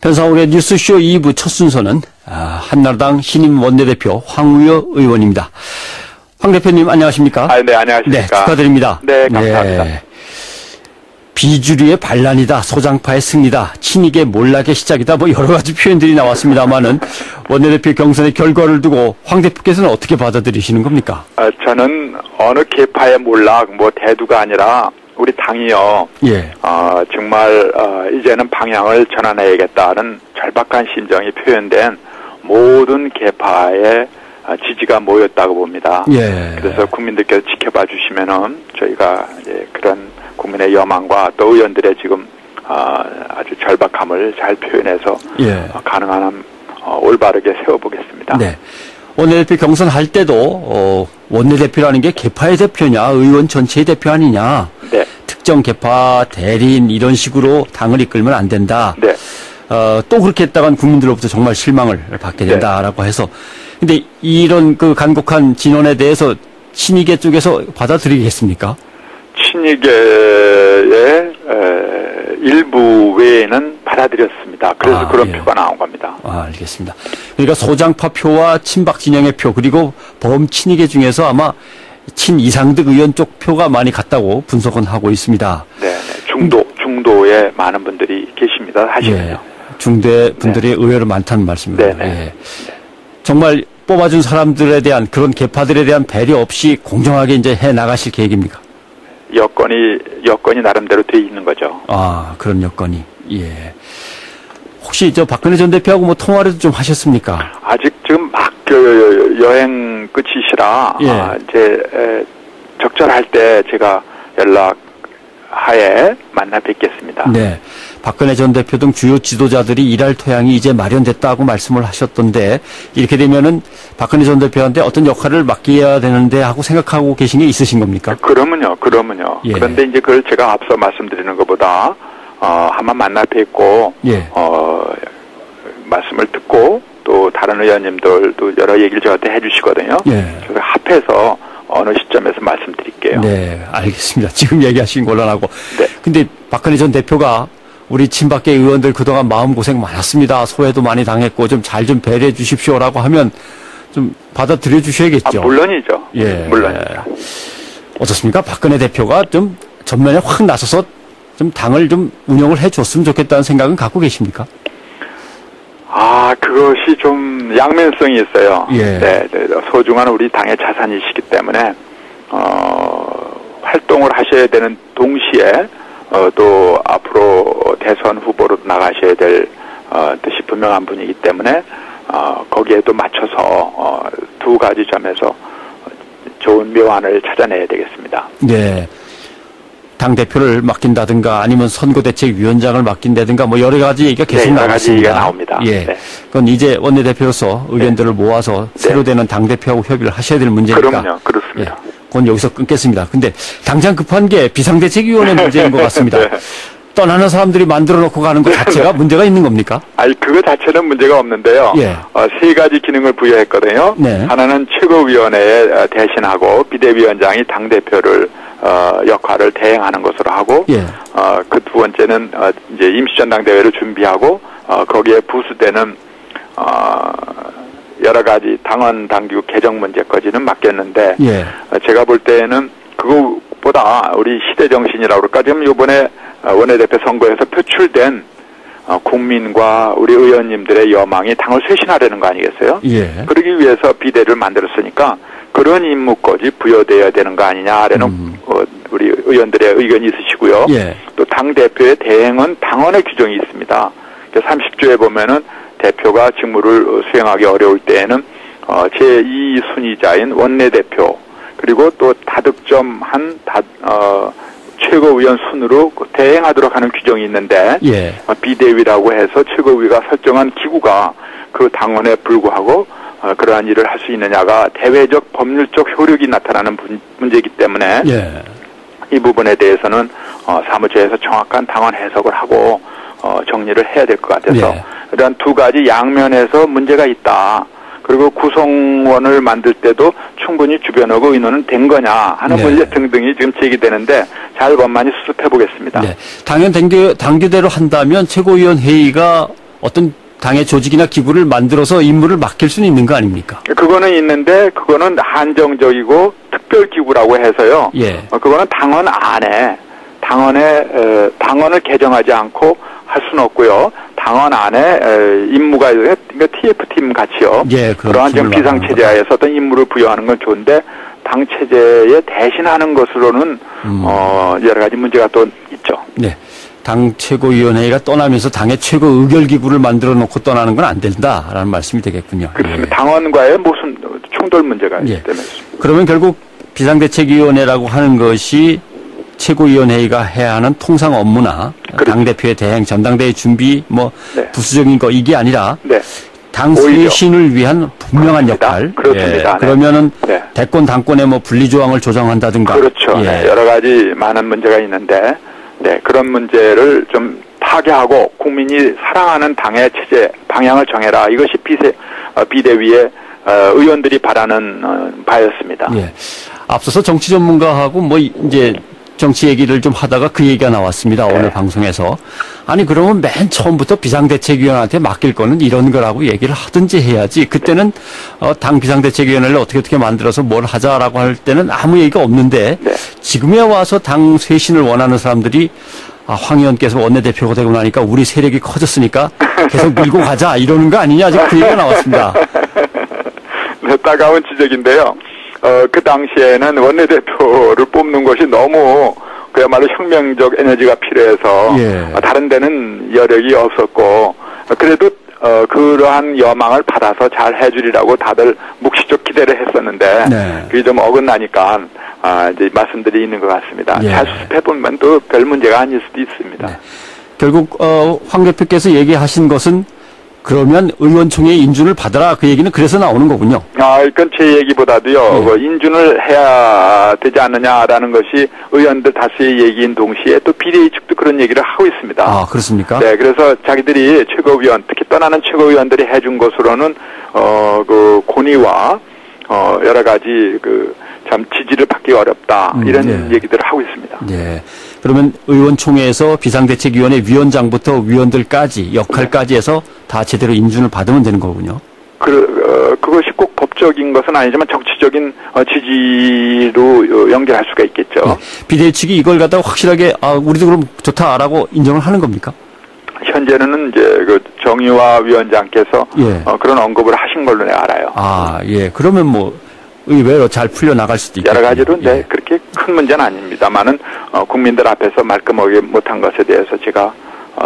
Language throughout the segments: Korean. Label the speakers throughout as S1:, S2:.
S1: 변상욱의 뉴스쇼 2부 첫 순서는 한나라당 신임 원내대표 황우여 의원입니다. 황 대표님 안녕하십니까?
S2: 네, 안녕하십니까?
S1: 네, 축하드립니다.
S2: 네, 감사합니다.
S1: 네. 비주류의 반란이다, 소장파의 승리다, 친이계 몰락의 시작이다, 뭐 여러 가지 표현들이 나왔습니다만은 원내대표 경선의 결과를 두고 황 대표께서는 어떻게 받아들이시는 겁니까?
S2: 저는 어느 계파의 몰락, 대두가 아니라 우리 당이요.
S1: 예.
S2: 정말 이제는 방향을 전환해야겠다는 절박한 심정이 표현된 모든 계파의 지지가 모였다고 봅니다.
S1: 예.
S2: 그래서 국민들께서 지켜봐 주시면은 저희가 이제 그런 국민의 여망과 또 의원들의 지금 아주 절박함을 잘 표현해서
S1: 예.
S2: 가능한 한 올바르게 세워보겠습니다.
S1: 네. 원내대표 경선할 때도 원내대표라는 게 계파의 대표냐, 의원 전체의 대표 아니냐.
S2: 네.
S1: 특정 계파 대리인 이런 식으로 당을 이끌면 안 된다.
S2: 네.
S1: 또 그렇게 했다간 국민들로부터 정말 실망을 받게 된다라고 해서. 근데 이런 그 간곡한 진언에 대해서 친이계 쪽에서 받아들이겠습니까?
S2: 친이계의 일부 외에는 받아들였습니다. 그래서 그런
S1: 예.
S2: 표가 나온 겁니다.
S1: 알겠습니다. 그러니까 소장파 표와 친박 진영의 표 그리고 범친이계 중에서 아마 친이상득 의원 쪽 표가 많이 갔다고 분석은 하고 있습니다.
S2: 네, 중도에 많은 분들이 계십니다. 사실은요.
S1: 예, 중대 분들이
S2: 네.
S1: 의외로 많다는 말씀입니다.
S2: 네, 네.
S1: 예. 정말 뽑아준 사람들에 대한 그런 계파들에 대한 배려 없이 공정하게 이제 해 나가실 계획입니까?
S2: 여건이 나름대로 돼 있는 거죠.
S1: 그런 여건이. 예. 혹시 박근혜 전 대표하고 통화라도 좀 하셨습니까?
S2: 아직 지금 막 여행 끝이시라
S1: 예.
S2: 이제 적절할 때 제가 연락하에 만나 뵙겠습니다.
S1: 네. 박근혜 전 대표 등 주요 지도자들이 일할 토양이 이제 마련됐다고 말씀을 하셨던데 이렇게 되면은 박근혜 전 대표한테 어떤 역할을 맡겨야 되는데 하고 생각하고 계신 게 있으신 겁니까?
S2: 그러면요.
S1: 예.
S2: 그런데 이제 그걸 제가 앞서 말씀드리는 것보다 한번 만나 뵙고
S1: 예.
S2: 말씀을 듣고 또 다른 의원님들도 여러 얘기를 저한테 해주시거든요.
S1: 예.
S2: 그래서 합해서 어느 시점에서 말씀드릴게요.
S1: 네, 알겠습니다. 지금 얘기하신 곤란하고.
S2: 네.
S1: 근데 박근혜 전 대표가 우리 친박계 의원들 그동안 마음고생 많았습니다. 소외도 많이 당했고 좀 잘 좀 배려해 주십시오라고 하면 좀 받아들여 주셔야겠죠.
S2: 물론이죠.
S1: 예.
S2: 물론입니다.
S1: 어떻습니까? 박근혜 대표가 좀 전면에 확 나서서 좀 당을 좀 운영을 해 줬으면 좋겠다는 생각은 갖고 계십니까?
S2: 그것이 좀 양면성이 있어요.
S1: 예.
S2: 네, 소중한 우리 당의 자산이시기 때문에 활동을 하셔야 되는 동시에 또 앞으로 대선 후보로 나가셔야 될 뜻이 분명한 분이기 때문에 거기에도 맞춰서 두 가지 점에서 좋은 묘안을 찾아내야 되겠습니다.
S1: 네. 당 대표를 맡긴다든가 아니면 선거대책위원장을 맡긴다든가 여러 가지 얘기가 계속
S2: 여러 가지
S1: 나왔습니다.
S2: 얘기가 나옵니다.
S1: 예.
S2: 네.
S1: 그건 이제 원내대표로서 의견들을 모아서 새로 되는 당 대표하고 협의를 하셔야 될 문제니까.
S2: 그럼요, 그렇습니다.
S1: 예. 그건 여기서 끊겠습니다. 근데 당장 급한 게 비상대책위원회 문제인 것 같습니다.
S2: 네.
S1: 떠나는 사람들이 만들어 놓고 가는 것 자체가 문제가 있는 겁니까?
S2: 그거 자체는 문제가 없는데요.
S1: 예.
S2: 세 가지 기능을 부여했거든요.
S1: 네.
S2: 하나는 최고위원회에 대신하고 비대위원장이 당대표를 역할을 대행하는 것으로 하고,
S1: 예.
S2: 그 두 번째는 이제 임시전당대회를 준비하고 거기에 부수되는 여러 가지 당원 당규 개정 문제까지는 맡겼는데,
S1: 예.
S2: 제가 볼 때는 그거보다 우리 시대 정신이라고 그럴까, 지금 이번에 원내대표 선거에서 표출된 국민과 우리 의원님들의 여망이 당을 쇄신하려는 거 아니겠어요?
S1: 예.
S2: 그러기 위해서 비대를 만들었으니까 그런 임무까지 부여돼야 되는 거 아니냐라는 우리 의원들의 의견이 있으시고요.
S1: 예.
S2: 또 당대표의 대행은 당원의 규정이 있습니다. 30조에 보면은 대표가 직무를 수행하기 어려울 때에는 제2순위자인 원내대표 그리고 또 다득점한 최고위원 순으로 대행하도록 하는 규정이 있는데,
S1: 예.
S2: 비대위라고 해서 최고위가 설정한 기구가 그 당원에 불구하고 그러한 일을 할 수 있느냐가 대외적 법률적 효력이 나타나는 문제이기 때문에,
S1: 예.
S2: 이 부분에 대해서는 사무처에서 정확한 당원 해석을 하고 정리를 해야 될 것 같아서,
S1: 예.
S2: 이러한 두 가지 양면에서 문제가 있다. 그리고 구성원을 만들 때도 충분히 주변하고 의논은 된 거냐 하는 문제 등등이 지금 제기되는데 잘 원만히 수습해 보겠습니다.
S1: 네. 당연 당규대로 한다면 최고위원 회의가 어떤 당의 조직이나 기구를 만들어서 임무를 맡길 수는 있는 거 아닙니까?
S2: 그거는 있는데 그거는 한정적이고 특별기구라고 해서요.
S1: 예.
S2: 그거는 당원 안에 당원을 개정하지 않고 할 수는 없고요. 당원 안에 임무가 그러니까 TF팀 같이요.
S1: 예,
S2: 그러한 좀 비상체제하에서 어떤 임무를 부여하는 건 좋은데 당 체제에 대신하는 것으로는 여러 가지 문제가 또 있죠.
S1: 네. 당 최고위원회가 떠나면서 당의 최고 의결기구를 만들어 놓고 떠나는 건 안 된다라는 말씀이 되겠군요.
S2: 그렇습니다.
S1: 예.
S2: 당원과의 무슨 충돌 문제가 있기
S1: 예.
S2: 때문에.
S1: 그러면 결국 비상대책위원회라고 하는 것이 최고위원회가 해야 하는 통상 업무나
S2: 그렇죠.
S1: 당대표의 대행, 전당대회 준비,
S2: 네.
S1: 부수적인 거 이게 아니라
S2: 네.
S1: 당
S2: 오히려.
S1: 쇄신을 위한 분명한
S2: 그렇습니다.
S1: 역할.
S2: 그렇습니다.
S1: 예. 그러면은
S2: 네.
S1: 대권 당권의 분리조항을 조정한다든가.
S2: 그렇죠.
S1: 예.
S2: 네. 여러 가지 많은 문제가 있는데, 네, 그런 문제를 좀 타개하고 국민이 사랑하는 당의 체제 방향을 정해라. 이것이 비대위의 의원들이 바라는 바였습니다.
S1: 예. 앞서서 정치 전문가하고 이제 정치 얘기를 좀 하다가 그 얘기가 나왔습니다.
S2: 네.
S1: 오늘 방송에서. 아니 그러면 맨 처음부터 비상대책위원회한테 맡길 거는 이런 거라고 얘기를 하든지 해야지. 그때는 당 비상대책위원회를 어떻게 만들어서 뭘 하자라고 할 때는 아무 얘기가 없는데
S2: 네.
S1: 지금에 와서 당 쇄신을 원하는 사람들이 황 의원께서 원내대표가 되고 나니까 우리 세력이 커졌으니까 계속 밀고 가자 이러는 거 아니냐. 지금 그 얘기가 나왔습니다.
S2: 네, 따가운 지적인데요. 그 당시에는 원내대표를 뽑는 것이 너무 그야말로 혁명적 에너지가 필요해서
S1: 예.
S2: 다른 데는 여력이 없었고 그래도 그러한 여망을 받아서 잘 해주리라고 다들 묵시적 기대를 했었는데
S1: 네.
S2: 그게 좀 어긋나니까 이제 말씀들이 있는 것 같습니다.
S1: 예.
S2: 잘 수습해보면 또 별 문제가 아닐 수도 있습니다.
S1: 네. 결국 황 대표께서 얘기하신 것은 그러면 의원총회 인준을 받아라 그 얘기는 그래서 나오는 거군요.
S2: 이건 제 얘기보다도요. 인준을 해야 되지 않느냐라는 것이 의원들 다수의 얘기인 동시에 또 비대위 측도 그런 얘기를 하고 있습니다.
S1: 아, 그렇습니까?
S2: 네, 그래서 자기들이 최고위원, 특히 떠나는 최고위원들이 해준 것으로는 그 권위와 여러 가지 참 지지를 받기 어렵다 이런
S1: 네.
S2: 얘기들을 하고 있습니다.
S1: 네. 그러면 의원총회에서 비상대책위원회 위원장부터 위원들까지 역할까지 해서 다 제대로 인준을 받으면 되는 거군요.
S2: 그것이 꼭 법적인 것은 아니지만 정치적인 지지로 연결할 수가 있겠죠.
S1: 네. 비대위 측이 이걸 갖다가 확실하게 우리도 그럼 좋다라고 인정을 하는 겁니까?
S2: 현재는 이제 그 정의화 위원장께서
S1: 예.
S2: 그런 언급을 하신 걸로 내가 알아요.
S1: 예. 그러면 의외로 잘 풀려 나갈 수도 있겠군요.
S2: 여러 가지로
S1: 예.
S2: 그렇게 큰 문제는 아닙니다만은 국민들 앞에서 말끔하게 못한 것에 대해서 제가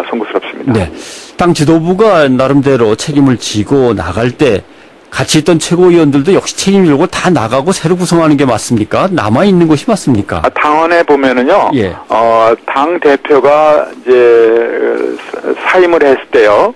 S2: 송구스럽습니다.
S1: 네. 당 지도부가 나름대로 책임을 지고 나갈 때 같이 있던 최고위원들도 역시 책임을 지고 다 나가고 새로 구성하는 게 맞습니까? 남아있는 것이 맞습니까?
S2: 당원에 보면은요,
S1: 예.
S2: 당 대표가 이제 사임을 했을 때요,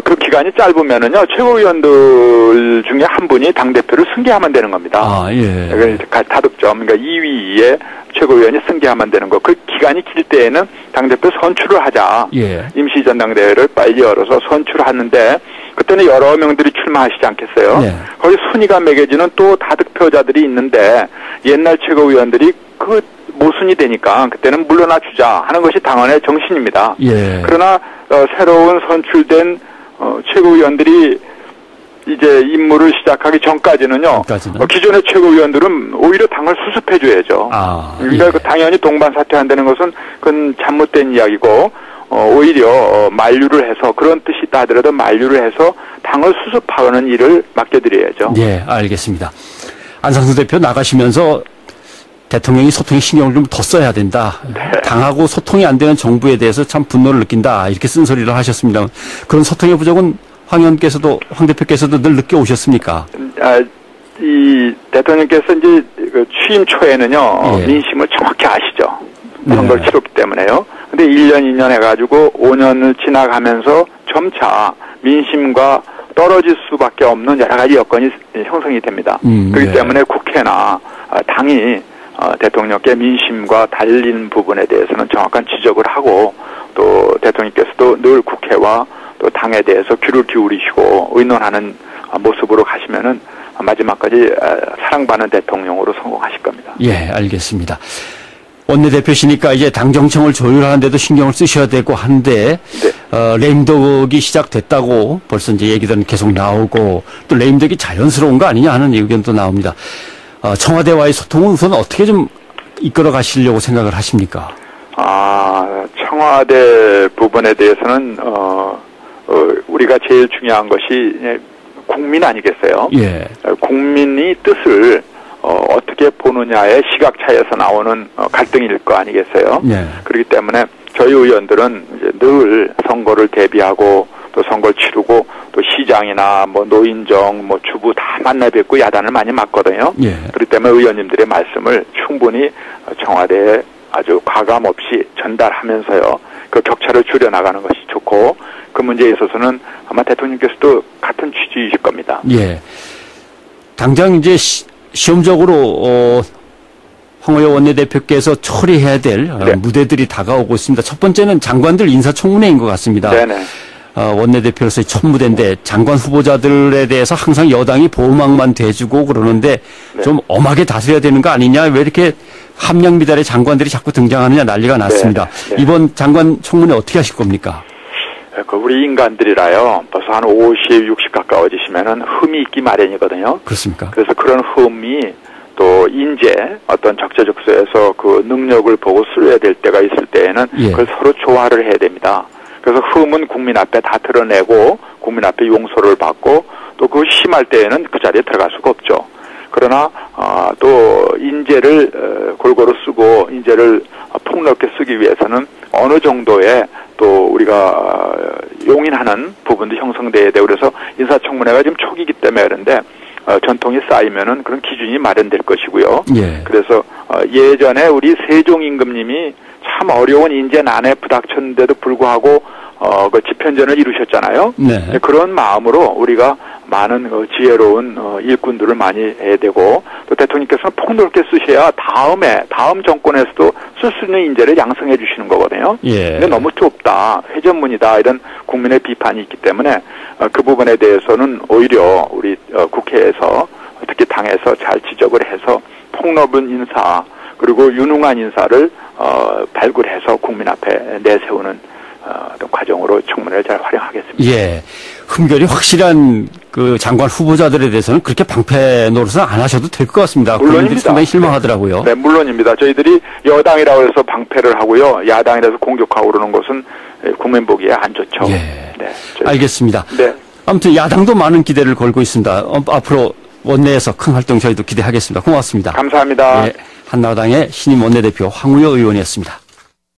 S2: 그 기간이 짧으면은요, 최고위원들 중에 한 분이 당 대표를 승계하면 되는 겁니다.
S1: 예.
S2: 그러니까 다득점, 그러니까 2위에 최고위원이 승계하면 되는 거. 그 기간이 길 때에는 당 대표 선출을 하자.
S1: 예.
S2: 임시 전당대회를 빨리 열어서 선출하는데 그때는 여러 명들이 출마하시지 않겠어요?
S1: 네.
S2: 거기 순위가 매겨지는 또 다득표자들이 있는데 옛날 최고위원들이 그 모순이 되니까 그때는 물러나 주자 하는 것이 당원의 정신입니다.
S1: 예.
S2: 그러나 새로운 선출된 최고위원들이 이제 임무를 시작하기 전까지는요. 기존의 최고위원들은 오히려 당을 수습해줘야죠. 그러니까
S1: 예.
S2: 당연히 동반 사퇴한다는 것은 그건 잘못된 이야기고 오히려 만류를 해서 그런 뜻이 있다 하더라도 만류를 해서 당을 수습하는 일을 맡겨드려야죠.
S1: 네, 알겠습니다. 안상수 대표 나가시면서 대통령이 소통에 신경을 좀 더 써야 된다.
S2: 네.
S1: 당하고 소통이 안 되는 정부에 대해서 참 분노를 느낀다. 이렇게 쓴소리를 하셨습니다. 그런 소통의 부족은 황 의원께서도, 황 대표께서도 늘 느껴오셨습니까?
S2: 이 대통령께서 이제 그 취임 초에는요,
S1: 예.
S2: 민심을 정확히 아시죠.
S1: 네.
S2: 선거를 치렀기 때문에요. 근데 1년, 2년 해가지고 5년을 지나가면서 점차 민심과 떨어질 수밖에 없는 여러 가지 여건이 형성이 됩니다. 그렇기
S1: 네.
S2: 때문에 국회나 당이 대통령께 민심과 달린 부분에 대해서는 정확한 지적을 하고 또 대통령께서도 늘 국회와 또 당에 대해서 귀를 기울이시고 의논하는 모습으로 가시면은 마지막까지 사랑받는 대통령으로 성공하실 겁니다.
S1: 예, 알겠습니다. 원내대표시니까 이제 당 정청을 조율하는데도 신경을 쓰셔야 되고 한데
S2: 네.
S1: 레임덕이 시작됐다고 벌써 이제 얘기들은 계속 나오고 또 레임덕이 자연스러운 거 아니냐 하는 의견도 나옵니다. 청와대와의 소통은 우선 어떻게 좀 이끌어 가시려고 생각을 하십니까?
S2: 청와대 부분에 대해서는 우리가 제일 중요한 것이 국민 아니겠어요?
S1: 예.
S2: 국민이 뜻을 어떻게 보느냐의 시각 차이에서 나오는 갈등일 거 아니겠어요?
S1: 예.
S2: 그렇기 때문에 저희 의원들은 이제 늘 선거를 대비하고 또 선거를 치르고 또 시장이나 뭐 노인정, 뭐 주부 다 만나 뵙고 야단을 많이 맞거든요.
S1: 예.
S2: 그렇기 때문에 의원님들의 말씀을 충분히 청와대에 아주 과감 없이 전달하면서요. 그 격차를 줄여나가는 것이 좋고 그 문제에 있어서는 아마 대통령께서도 같은 취지이실 겁니다.
S1: 예. 당장 이제 시험적으로 황우여 원내대표께서 처리해야 될
S2: 네.
S1: 무대들이 다가오고 있습니다. 첫 번째는 장관들 인사청문회인 것 같습니다.
S2: 네네.
S1: 원내대표로서의 첫 무대인데 장관 후보자들에 대해서 항상 여당이 보호막만 대주고 그러는데
S2: 네.
S1: 좀 엄하게 다스려야 되는 거 아니냐, 왜 이렇게 함량 미달의 장관들이 자꾸 등장하느냐 난리가 났습니다.
S2: 네.
S1: 이번 장관 청문회 어떻게 하실 겁니까?
S2: 우리 인간들이라요. 벌써 한 50, 60 가까워지시면은 흠이 있기 마련이거든요.
S1: 그렇습니까?
S2: 그래서 그런 흠이 또 인재 어떤 적재적소에서 그 능력을 보고 쓰여야 될 때가 있을 때에는
S1: 예.
S2: 그걸 서로 조화를 해야 됩니다. 그래서 흠은 국민 앞에 다 드러내고 국민 앞에 용서를 받고 또 그 심할 때에는 그 자리에 들어갈 수가 없죠. 그러나 또 인재를 골고루 쓰고 인재를 폭넓게 쓰기 위해서는 어느 정도의 또 우리가 용인하는 부분도 형성돼야 되고 그래서 인사청문회가 지금 초기이기 때문에 그런데 전통이 쌓이면은 그런 기준이 마련될 것이고요.
S1: 예.
S2: 그래서 예전에 우리 세종 임금님이 참 어려운 인재난에 부닥쳤는데도 불구하고 그 집현전을 이루셨잖아요.
S1: 네.
S2: 그런 마음으로 우리가 많은 지혜로운 일꾼들을 많이 해야 되고 또 대통령께서는 폭넓게 쓰셔야 다음 정권에서도 쓸 수 있는 인재를 양성해 주시는 거거든요.
S1: 예.
S2: 근데 너무 좁다, 회전문이다 이런 국민의 비판이 있기 때문에 그 부분에 대해서는 오히려 우리 국회에서 특히 당에서 잘 지적을 해서 폭넓은 인사 그리고 유능한 인사를 발굴해서 국민 앞에 내세우는 어떤 과정으로 청문회를 잘 활용하겠습니다.
S1: 예. 흠결이 확실한 그 장관 후보자들에 대해서는 그렇게 방패 노릇은 안 하셔도 될 것 같습니다. 국민들이 상당히 실망하더라고요.
S2: 네, 물론입니다. 저희들이 여당이라고 해서 방패를 하고요. 야당이라서 공격하고 그러는 것은 국민 보기에 안 좋죠.
S1: 예.
S2: 네,
S1: 알겠습니다.
S2: 네.
S1: 아무튼 야당도 많은 기대를 걸고 있습니다. 앞으로 원내에서 큰 활동 저희도 기대하겠습니다. 고맙습니다.
S2: 감사합니다.
S1: 예. 한나라당의 신임 원내대표 황우여 의원이었습니다.